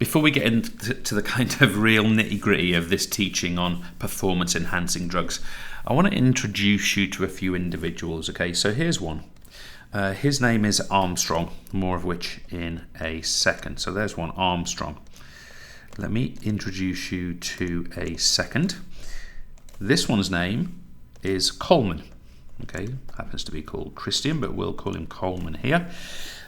before we get into the kind of real nitty-gritty of this teaching on performance-enhancing drugs, I want to introduce you to a few individuals. Okay, so here's one. His name is Armstrong, more of which in a second. So there's one, Armstrong. Let me introduce you to a second. This one's name is Coleman. Okay, happens to be called Christian, but we'll call him Coleman here.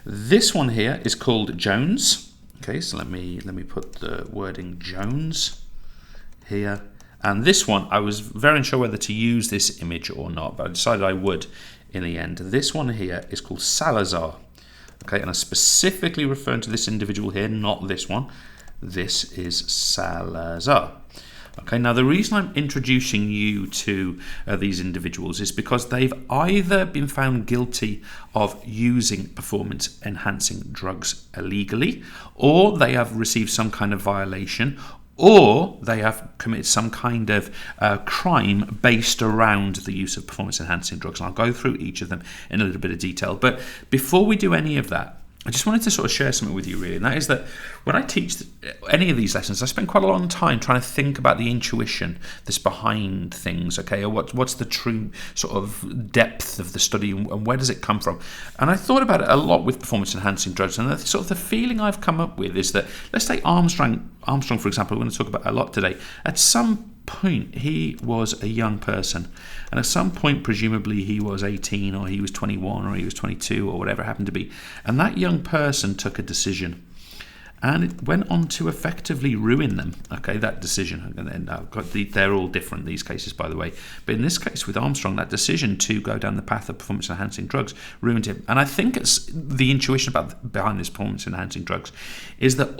This one here is called Jones. Okay, so let me put the wording Jones here. And this one, I was very unsure whether to use this image or not, but I decided I would in the end. This one here is called Salazar. Okay, and I'm specifically referring to this individual here, not this one. This is Salazar. Okay, now the reason I'm introducing you to these individuals is because they've either been found guilty of using performance-enhancing drugs illegally, or they have received some kind of violation, or they have committed some kind of crime based around the use of performance-enhancing drugs. And I'll go through each of them in a little bit of detail. But before we do any of that, I just wanted to sort of share something with you, really, and that is that when I teach any of these lessons, I spend quite a long time trying to think about the intuition that's behind things, okay, or what's the true sort of depth of the study and where does it come from. And I thought about it a lot with performance-enhancing drugs, and the feeling I've come up with is that, let's take Armstrong, for example, we're going to talk about a lot today. At some point, he was a young person, and at some point, presumably, he was 18 or he was 21 or he was 22 or whatever it happened to be, and that young person took a decision, and it went on to effectively ruin them. Okay, that decision, and then they're all different, these cases, by the way, but in this case with Armstrong, that decision to go down the path of performance enhancing drugs ruined him. And I think it's the intuition behind this performance enhancing drugs is that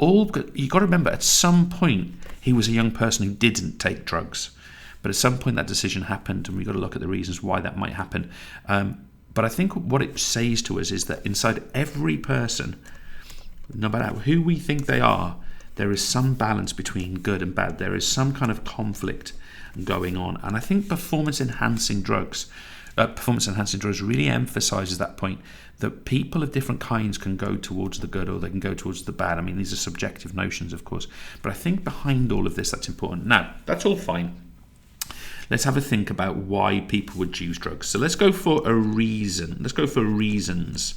you got to remember, at some point he was a young person who didn't take drugs, but at some point that decision happened, and we've got to look at the reasons why that might happen. But I think what it says to us is that inside every person, no matter who we think they are, there is some balance between good and bad. There is some kind of conflict going on. And I think performance-enhancing drugs really emphasizes that point, that people of different kinds can go towards the good or they can go towards the bad. I mean, these are subjective notions, of course. But I think behind all of this, that's important. Now, that's all fine. Let's have a think about why people would choose drugs. So let's go for a reason. Let's go for reasons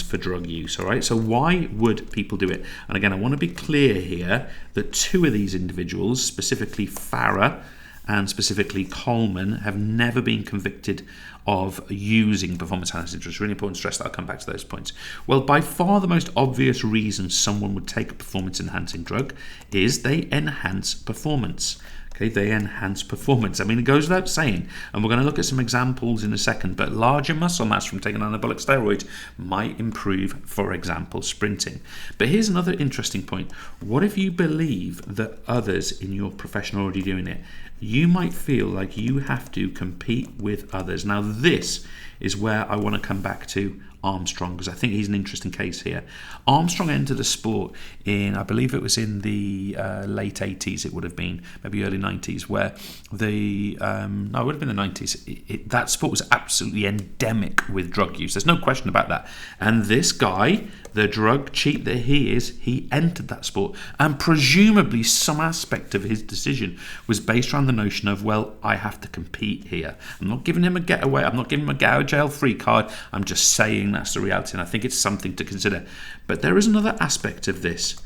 for drug use. All right, so why would people do it? And again, I want to be clear here that two of these individuals, specifically Farah and specifically Coleman, have never been convicted of using performance-enhancing drugs. It's really important to stress that. I'll come back to those points. Well, by far the most obvious reason someone would take a performance-enhancing drug is they enhance performance. Okay, they enhance performance. I mean, it goes without saying, and we're going to look at some examples in a second, but larger muscle mass from taking anabolic steroids might improve, for example, sprinting. But here's another interesting point. What if you believe that others in your profession are already doing it? You might feel like you have to compete with others. Now, this is where I want to come back to Armstrong, because I think he's an interesting case here. Armstrong entered the sport in, I believe it was in the late 80s, it would have been, maybe early 90s, where it would have been the 90s. That sport was absolutely endemic with drug use. There's no question about that. And this guy, the drug cheat that he is, he entered that sport. And presumably some aspect of his decision was based around the notion of, well, I have to compete here. I'm not giving him a getaway. I'm not giving him a get out of jail free card. I'm just saying that's the reality, and I think it's something to consider. But there is another aspect of this,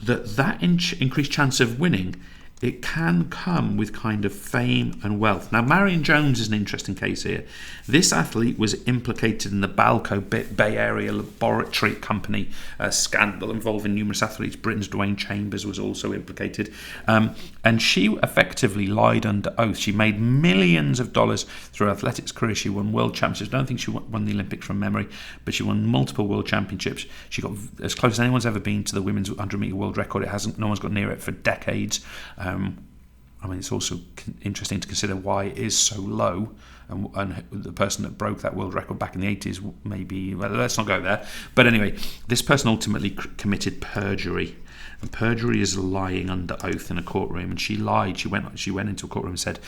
that increased chance of winning, it can come with kind of fame and wealth. Now, Marion Jones is an interesting case here. This athlete was implicated in the Balco Bay Area laboratory company scandal involving numerous athletes. Britain's Dwayne Chambers was also implicated. And she effectively lied under oath. She made millions of dollars through her athletics career. She won world championships. I don't think she won the Olympics from memory, but she won multiple world championships. She got as close as anyone's ever been to the women's 100-meter world record. No one's got near it for decades. I mean, it's also interesting to consider why it is so low, and the person that broke that world record back in the 80s, maybe, well, let's not go there. But anyway, this person ultimately committed perjury. And perjury is lying under oath in a courtroom, and she lied. She went into a courtroom and said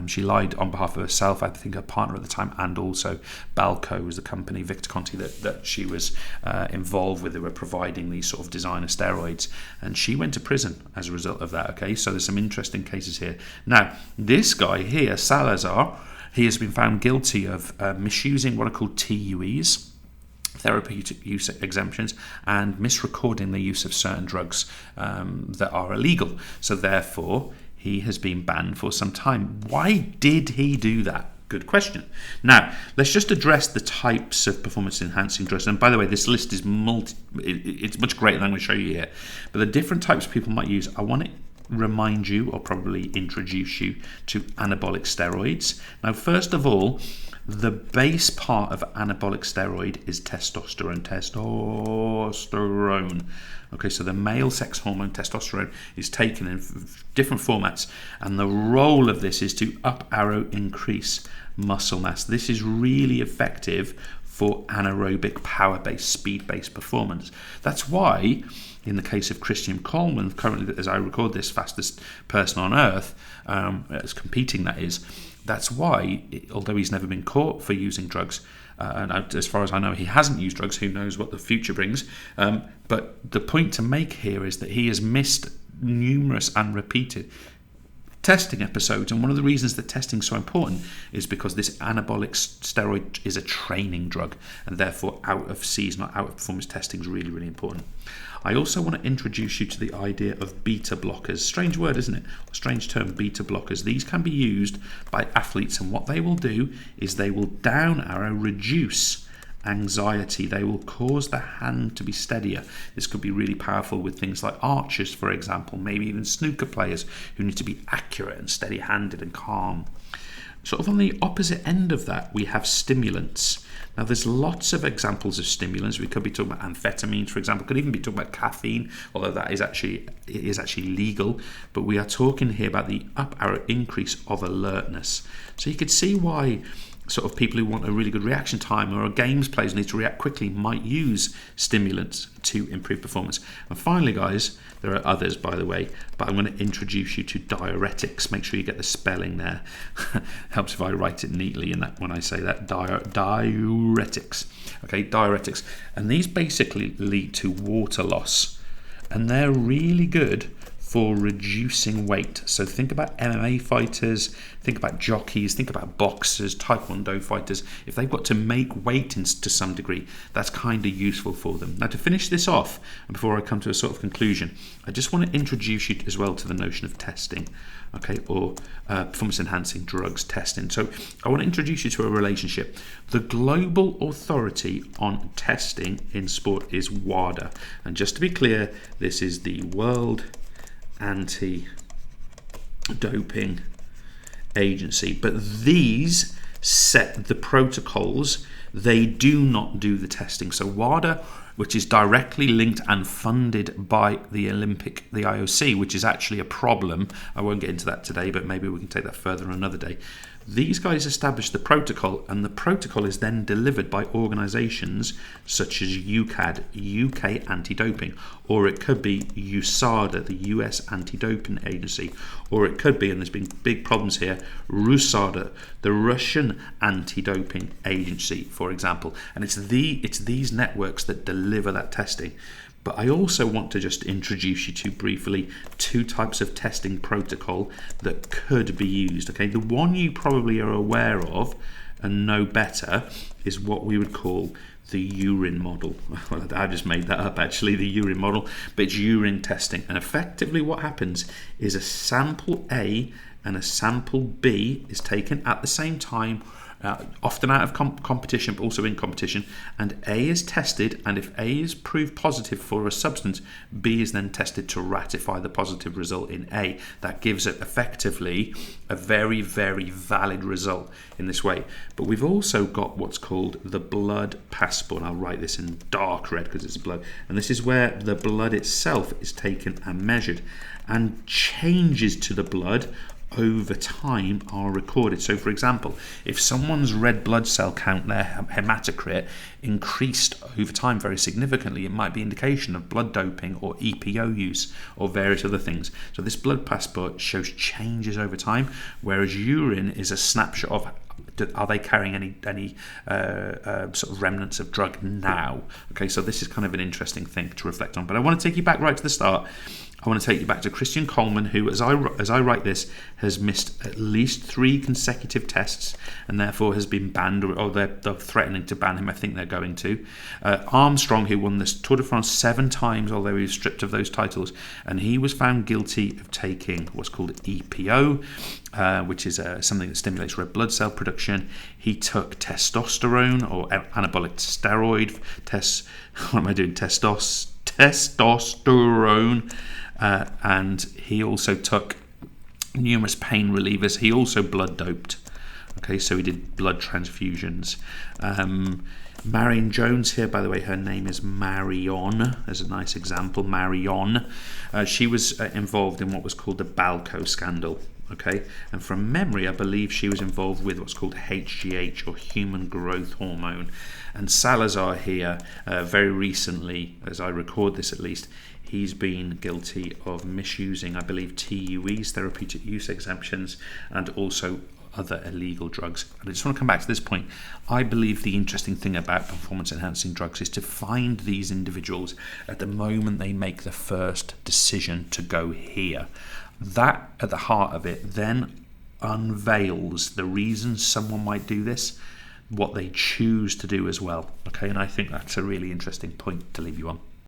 she lied on behalf of herself, I think her partner at the time, and also Balco was the company, Victor Conti, that she was involved with. They were providing these sort of designer steroids, and she went to prison as a result of that. Okay, so there's some interesting cases here. Now, this guy here, Salazar, he has been found guilty of misusing what are called TUEs, therapeutic use exemptions, and misrecording the use of certain drugs that are illegal. So therefore, he has been banned for some time. Why did he do that? Good question. Now, let's just address the types of performance-enhancing drugs. And by the way, this list is it's much greater than I'm going to show you here. But the different types people might use, I want to remind you, or probably introduce you to anabolic steroids. Now, first of all, the base part of anabolic steroid is testosterone. Okay, so the male sex hormone testosterone is taken in different formats, and the role of this is to up-arrow increase muscle mass. This is really effective for anaerobic, power-based, speed-based performance. That's why, in the case of Christian Coleman, currently, as I record this, fastest person on earth, as competing, that is, that's why, although he's never been caught for using drugs, and as far as I know, he hasn't used drugs, who knows what the future brings, but the point to make here is that he has missed numerous and repeated testing episodes, and one of the reasons that testing is so important is because this anabolic steroid is a training drug, and therefore out of season or out of performance testing is really, really important. I also want to introduce you to the idea of beta blockers. Strange word, isn't it? Strange term, beta blockers. These can be used by athletes, and what they will do is they will down arrow reduce anxiety. They will cause the hand to be steadier. This could be really powerful with things like archers, for example, maybe even snooker players who need to be accurate and steady-handed and calm. Sort of on the opposite end of that, we have stimulants. Now, there's lots of examples of stimulants. We could be talking about amphetamines, for example. Could even be talking about caffeine, although that is actually legal. But we are talking here about the up arrow increase of alertness. So you could see why sort of people who want a really good reaction time, or games players need to react quickly, might use stimulants to improve performance. And finally, guys, there are others, by the way, but I'm going to introduce you to diuretics. Make sure you get the spelling there. Helps if I write it neatly in that when I say that. Diuretics. Okay, diuretics. And these basically lead to water loss, and they're really good for reducing weight. So think about MMA fighters, think about jockeys, think about boxers, taekwondo fighters. If they've got to make weight to some degree, that's kind of useful for them. Now, to finish this off, and before I come to a sort of conclusion, I just want to introduce you as well to the notion of testing, okay, or performance enhancing drugs testing. So I want to introduce you to a relationship. The global authority on testing in sport is WADA. And just to be clear, this is the World Anti-Doping Agency, but these set the protocols. They do not do the testing. So WADA, which is directly linked and funded by the IOC, which is actually a problem. I won't get into that today, but maybe we can take that further another day. These guys establish the protocol, and the protocol is then delivered by organisations such as UKAD, UK Anti-Doping, or it could be USADA, the US Anti-Doping Agency, or it could be, and there's been big problems here, RUSADA, the Russian Anti-Doping Agency, for example. And it's these networks that deliver that testing. But I also want to just introduce you to briefly two types of testing protocol that could be used. Okay, the one you probably are aware of and know better is what we would call the urine model. Well, I just made that up, actually, the urine model, but it's urine testing. And effectively what happens is a sample A and a sample B is taken at the same time, often out of competition, but also in competition, and A is tested, and if A is proved positive for a substance, B is then tested to ratify the positive result in A. That gives it effectively a very, very valid result in this way. But we've also got what's called the blood passport, and I'll write this in dark red because it's blood, and this is where the blood itself is taken and measured, and changes to the blood over time are recorded. So, for example, if someone's red blood cell count, their hematocrit, increased over time very significantly, it might be indication of blood doping or EPO use or various other things. So this blood passport shows changes over time, whereas urine is a snapshot of are they carrying any sort of remnants of drug now. Okay, so this is kind of an interesting thing to reflect on. But I want to take you back right to the start. I want to take you back to Christian Coleman, who, as I write this, has missed at least 3 consecutive tests and therefore has been banned, or they're threatening to ban him. I think they're going to. Armstrong, who won this Tour de France 7 times, although he was stripped of those titles, and he was found guilty of taking what's called EPO, which is something that stimulates red blood cell production. He took testosterone or anabolic steroid. Testosterone. And he also took numerous pain relievers. He also blood doped. Okay, so he did blood transfusions. Marion Jones here, by the way, her name is Marion, as a nice example, Marion. She was involved in what was called the Balco scandal. Okay, and from memory, I believe she was involved with what's called HGH, or human growth hormone. And Salazar here, very recently, as I record this at least, he's been guilty of misusing, I believe, TUEs, therapeutic use exemptions, and also other illegal drugs. And I just want to come back to this point. I believe the interesting thing about performance-enhancing drugs is to find these individuals at the moment they make the first decision to go here. That, at the heart of it, then unveils the reasons someone might do this, what they choose to do as well. Okay, and I think that's a really interesting point to leave you on.